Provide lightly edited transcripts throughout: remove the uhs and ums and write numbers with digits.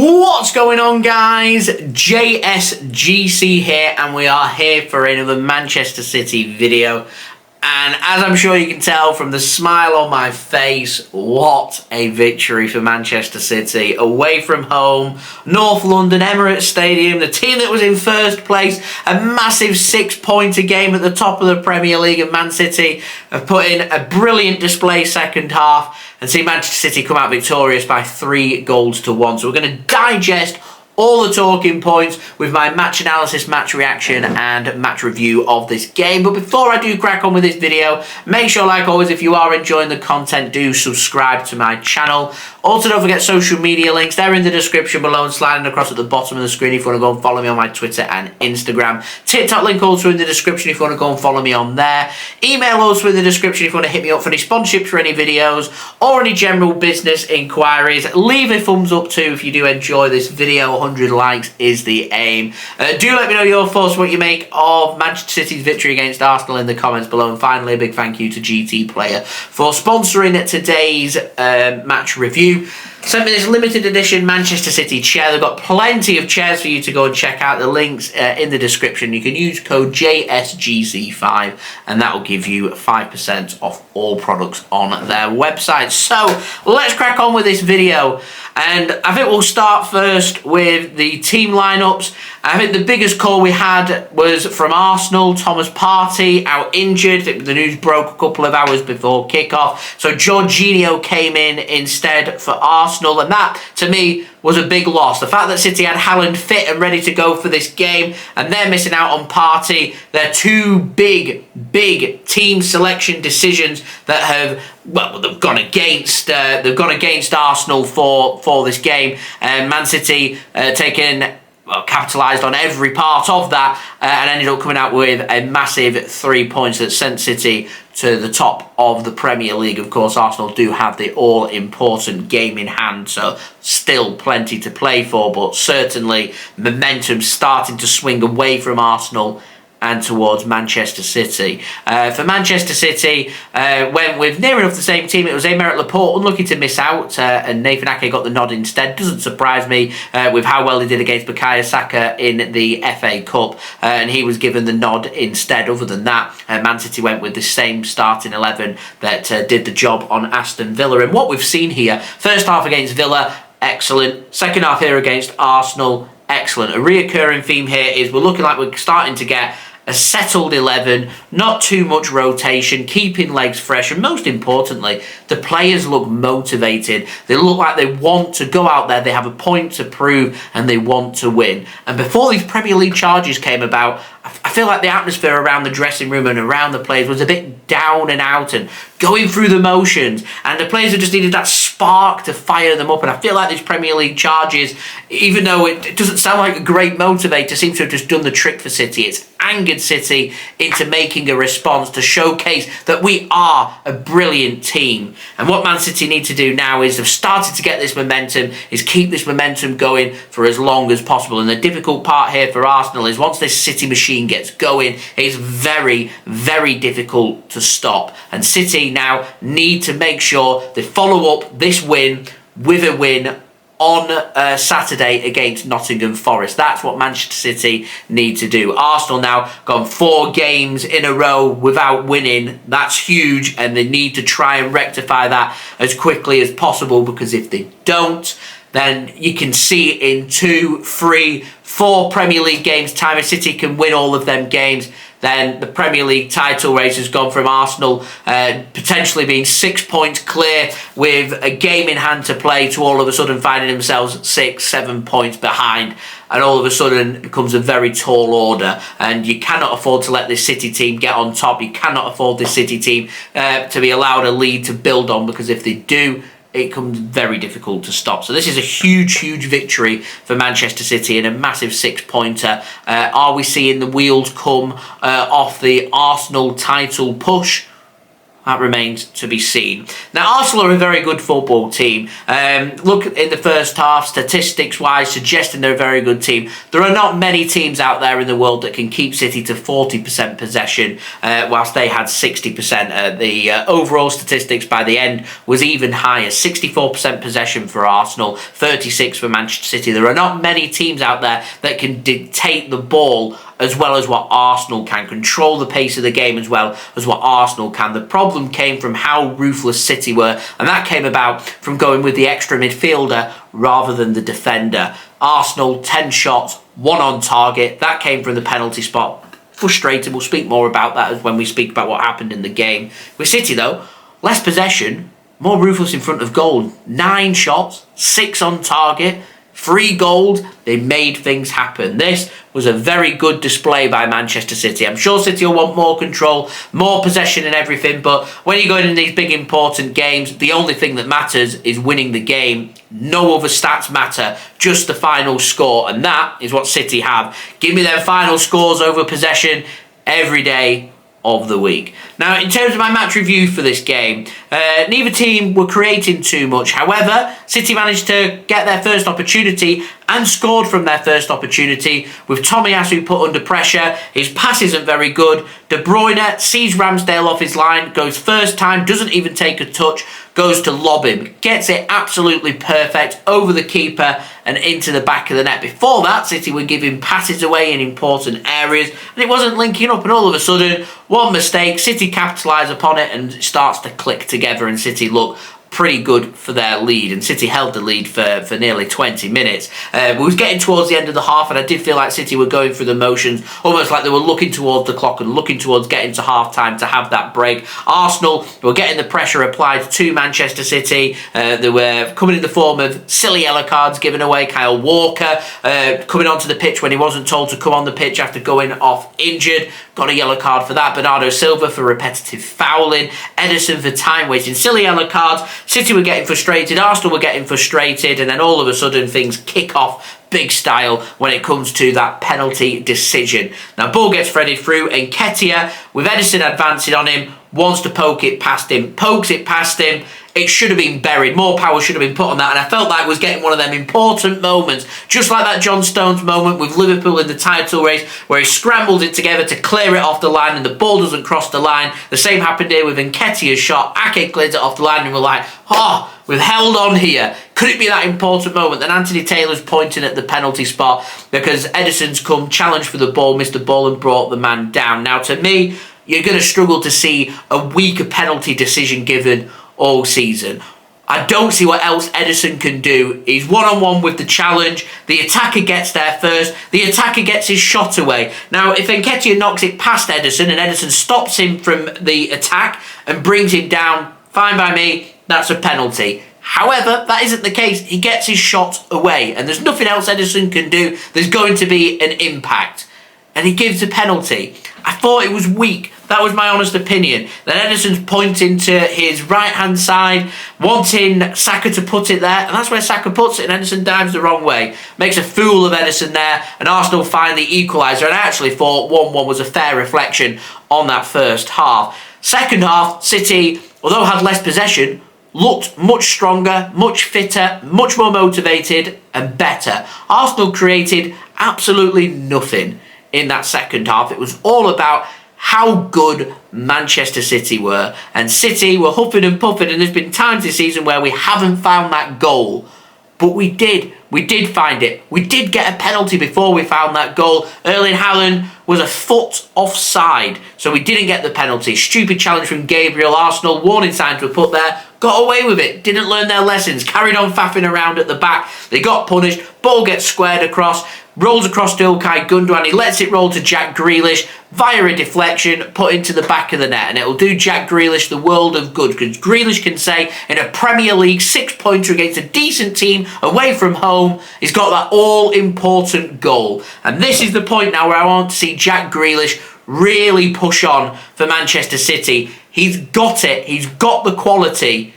What's going on, guys? JSGC here, and we are here for another Manchester City video. And as I'm sure you can tell from the smile on my face, what a victory for Manchester City. Away from home, North London, Emirates Stadium, the team that was in first place, a massive 6-pointer game at the top of the Premier League, and Man City have put in a brilliant display second half and see Manchester City come out victorious by 3-1. So we're going to digest all the talking points with my match analysis, match reaction and match review of this game. But before I do crack on with this video, make sure, like always, if you are enjoying the content, do subscribe to my channel. Also, don't forget social media links. They're in the description below and sliding across at the bottom of the screen if you want to go and follow me on my Twitter and Instagram. TikTok link also in the description if you want to go and follow me on there. Email also in the description if you want to hit me up for any sponsorships for any videos or any general business inquiries. Leave a thumbs up too if you do enjoy this video. 100 likes is the aim. Do let me know your thoughts, what you make of Manchester City's victory against Arsenal in the comments below. And finally, a big thank you to GT Player for sponsoring today's match review. Sent me this limited edition Manchester City chair. They've got plenty of chairs for you to go and check out. The links in the description. You can use code JSGC5 and that will give you 5% off all products on their website. So let's crack on with this video. And I think we'll start first with the team lineups. I think the biggest call we had was from Arsenal. Thomas Partey out injured. The news broke a couple of hours before kickoff. So Jorginho came in instead for Arsenal. And that, to me, was a big loss. The fact that City had Haaland fit and ready to go for this game, and they're missing out on Partey. They're two big team selection decisions that have, well, they've gone against Arsenal for this game. And Man City capitalised on every part of that and ended up coming out with a massive 3 points that sent City to the top of the Premier League. Of course, Arsenal do have the all-important game in hand, so still plenty to play for, but certainly momentum starting to swing away from Arsenal and towards Manchester City. For Manchester City, went with near enough the same team. It was Aymeric Laporte, unlucky to miss out, and Nathan Ake got the nod instead. Doesn't surprise me with how well he did against Bukayo Saka in the FA Cup, and he was given the nod instead. Other than that, Man City went with the same starting 11 that did the job on Aston Villa. And what we've seen here, first half against Villa, excellent. Second half here against Arsenal, excellent. A reoccurring theme here is we're looking like we're starting to get a settled 11, not too much rotation, keeping legs fresh, and most importantly, the players look motivated. They look like they want to go out there, they have a point to prove, and they want to win. And before these Premier League charges came about, I feel like the atmosphere around the dressing room and around the players was a bit down and out and going through the motions, and the players have just needed that spark to fire them up. And I feel like these Premier League charges, even though it doesn't sound like a great motivator, seems to have just done the trick for City. It's angered City into making a response to showcase that we are a brilliant team. And what Man City need to do now is they've started to get this momentum, is keep this momentum going for as long as possible. And the difficult part here for Arsenal is once this City machine gets going, it's very difficult to stop. And City now need to make sure they follow up this win with a win on Saturday against Nottingham Forest. That's what Manchester City need to do. Arsenal now gone 4 games in a row without winning. That's huge, and they need to try and rectify that as quickly as possible, because if they don't, then you can see in 2, 3, 4 Premier League games time, if City can win all of them games, then the Premier League title race has gone from Arsenal potentially being 6 points clear with a game in hand to play to all of a sudden finding themselves 6, 7 points behind. And all of a sudden it becomes a very tall order. And you cannot afford to let this City team get on top. You cannot afford this City team to be allowed a lead to build on, because if they do, it becomes very difficult to stop. So this is a huge victory for Manchester City and a massive 6-pointer. Are we seeing the wheels come off the Arsenal title push? That remains to be seen. Now, Arsenal are a very good football team. Look in the first half, statistics-wise, suggesting they're a very good team. There are not many teams out there in the world that can keep City to 40% possession, whilst they had 60%. The overall statistics by the end was even higher. 64% possession for Arsenal, 36% for Manchester City. There are not many teams out there that can dictate the ball as well as what Arsenal can, control the pace of the game as well as what Arsenal can. The problem came from how ruthless City were, and that came about from going with the extra midfielder rather than the defender. Arsenal, 10 shots, 1 on target. That came from the penalty spot. Frustrating. We'll speak more about that when we speak about what happened in the game. With City, though, less possession, more ruthless in front of goal. 9 shots, 6 on target. 3 goals, they made things happen. This was a very good display by Manchester City. I'm sure City will want more control, more possession and everything, but when you're going in these big important games, the only thing that matters is winning the game. No other stats matter, just the final score, and that is what City have. Give me their final scores over possession every day of the week. Now, in terms of my match review for this game, neither team were creating too much. However, City managed to get their first opportunity and scored from their first opportunity with Tomiyasu put under pressure. His pass isn't very good. De Bruyne sees Ramsdale off his line, goes first time, doesn't even take a touch, goes to lob him, gets it absolutely perfect over the keeper and into the back of the net. Before that, City were giving passes away in important areas and it wasn't linking up, and all of a sudden, one mistake, City capitalise upon it and it starts to click together, and City look pretty good for their lead, and City held the lead for nearly 20 minutes. We was getting towards the end of the half, and I did feel like City were going through the motions, almost like they were looking towards the clock and looking towards getting to half-time to have that break. Arsenal were getting the pressure applied to Manchester City. They were coming in the form of silly yellow cards given away. Kyle Walker coming onto the pitch when he wasn't told to come on the pitch after going off injured. Got a yellow card for that. Bernardo Silva for repetitive fouling. Ederson for time wasting. Silly yellow cards. City were getting frustrated, Arsenal were getting frustrated, and then all of a sudden things kick off big style when it comes to that penalty decision. Now, ball gets threaded through, and Nketiah, with Ederson advancing on him, wants to poke it past him, pokes it past him. It should have been buried. More power should have been put on that, and I felt like it was getting one of them important moments, just like that John Stones moment with Liverpool in the title race, where he scrambled it together to clear it off the line, and the ball doesn't cross the line. The same happened here with Nketiah's shot. Ake cleared it off the line, and we're like, oh, we've held on here. Could it be that important moment? Then Anthony Taylor's pointing at the penalty spot because Ederson's come, challenged for the ball, missed the ball, and brought the man down. Now, to me, you're going to struggle to see a weaker penalty decision given all season. I don't see what else Ederson can do. He's one-on-one with the challenge. The attacker gets there first. The attacker gets his shot away. Now, if Nketiah knocks it past Ederson and Ederson stops him from the attack and brings him down, fine by me, that's a penalty. However, that isn't the case. He gets his shot away, and there's nothing else Ederson can do. There's going to be an impact, and he gives a penalty. I thought it was weak. That was my honest opinion. Then Ederson's pointing to his right-hand side, wanting Saka to put it there, and that's where Saka puts it, and Ederson dives the wrong way. Makes a fool of Ederson there, and Arsenal find the equaliser, and I actually thought 1-1 was a fair reflection on that first half. Second half, City, although had less possession, looked much stronger, much fitter, much more motivated, and better. Arsenal created absolutely nothing in that second half. It was all about how good Manchester City were, and City were huffing and puffing, and there's been times this season where we haven't found that goal, but we did find it. We did get a penalty before we found that goal. Erling Haaland was a foot offside, so we didn't get the penalty. Stupid challenge from Gabriel. Arsenal, warning signs were put there, got away with it, didn't learn their lessons, carried on faffing around at the back. They got punished, ball gets squared across, rolls across to Ilkay Gundogan, he lets it roll to Jack Grealish via a deflection, put into the back of the net, and it'll do Jack Grealish the world of good, because Grealish can say in a Premier League 6-pointer against a decent team away from home, he's got that all-important goal. And this is the point now where I want to see Jack Grealish really push on for Manchester City. He's got it, he's got the quality.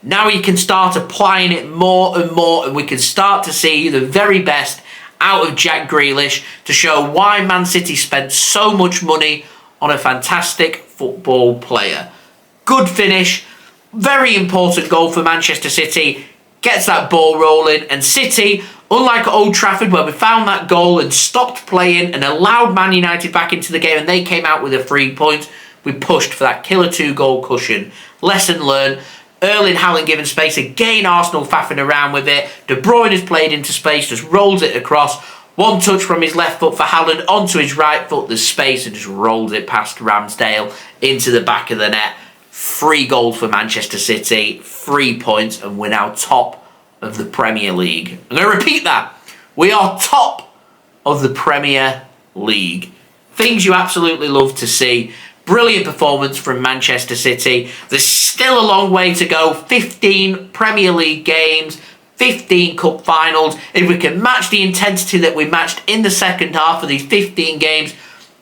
Now he can start applying it more and more, and we can start to see the very best out of Jack Grealish to show why Man City spent so much money on a fantastic football player. Good finish. Very important goal for Manchester City. Gets that ball rolling. And City, unlike at Old Trafford where we found that goal and stopped playing and allowed Man United back into the game and they came out with a 3 points, we pushed for that killer 2-goal cushion. Lesson learned. Erling Haaland given space. Again, Arsenal faffing around with it. De Bruyne has played into space, just rolls it across. One touch from his left foot for Haaland onto his right foot. There's space and just rolls it past Ramsdale into the back of the net. 3 goals for Manchester City. 3 points and we're now top of the Premier League. I'm going to repeat that. We are top of the Premier League. Things you absolutely love to see. Brilliant performance from Manchester City. There's still a long way to go. 15 Premier League games. 15 cup finals. If we can match the intensity that we matched in the second half of these 15 games,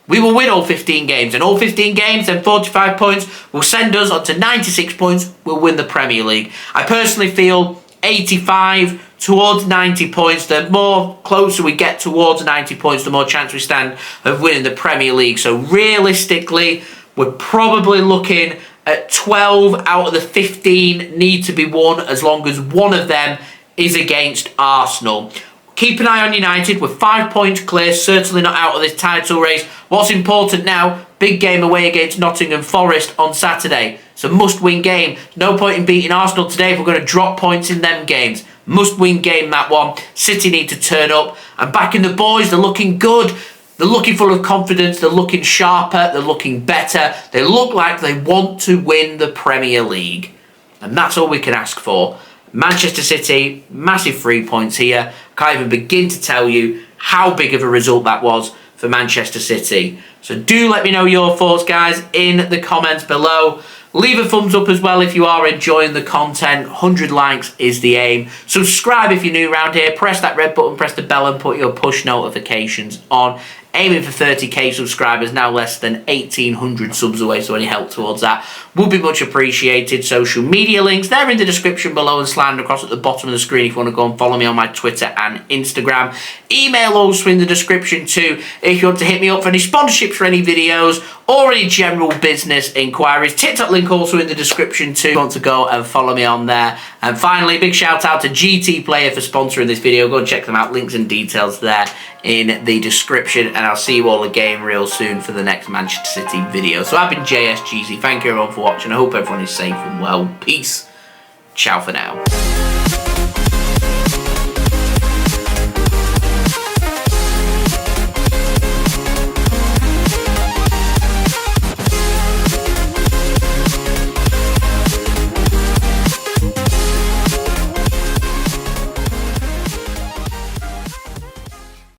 we will win all 15 games. And all 15 games, then 45 points, will send us on to 96 points. We'll win the Premier League. I personally feel 85 towards 90 points. The more closer we get towards 90 points, the more chance we stand of winning the Premier League. So realistically, we're probably looking at 12 out of the 15 need to be won, as long as one of them is against Arsenal. Keep an eye on United. We're 5 points clear, certainly not out of this title race. What's important now, big game away against Nottingham Forest on Saturday. It's a must-win game. No point in beating Arsenal today if we're going to drop points in them games. Must-win game, that one. City need to turn up. And back in the boys, they're looking good. They're looking full of confidence. They're looking sharper. They're looking better. They look like they want to win the Premier League. And that's all we can ask for. Manchester City, massive 3 points here. I can't even begin to tell you how big of a result that was for Manchester City. So do let me know your thoughts, guys, in the comments below. Leave a thumbs up as well if you are enjoying the content. 100 likes is the aim. Subscribe if you're new around here. Press that red button, press the bell and put your push notifications on. Aiming for 30k subscribers, now less than 1,800 subs away, so any help towards that would be much appreciated. Social media links, they're in the description below and slanted across at the bottom of the screen if you want to go and follow me on my Twitter and Instagram. Email also in the description too if you want to hit me up for any sponsorships for any videos or any general business inquiries. TikTok link also in the description too if you want to go and follow me on there. And finally, big shout out to GT Player for sponsoring this video. Go and check them out, links and details there in the description, and I'll see you all again real soon for the next Manchester City video. So I've been JSGC. Thank you everyone for watching. I hope everyone is safe and well. Peace. Ciao for now.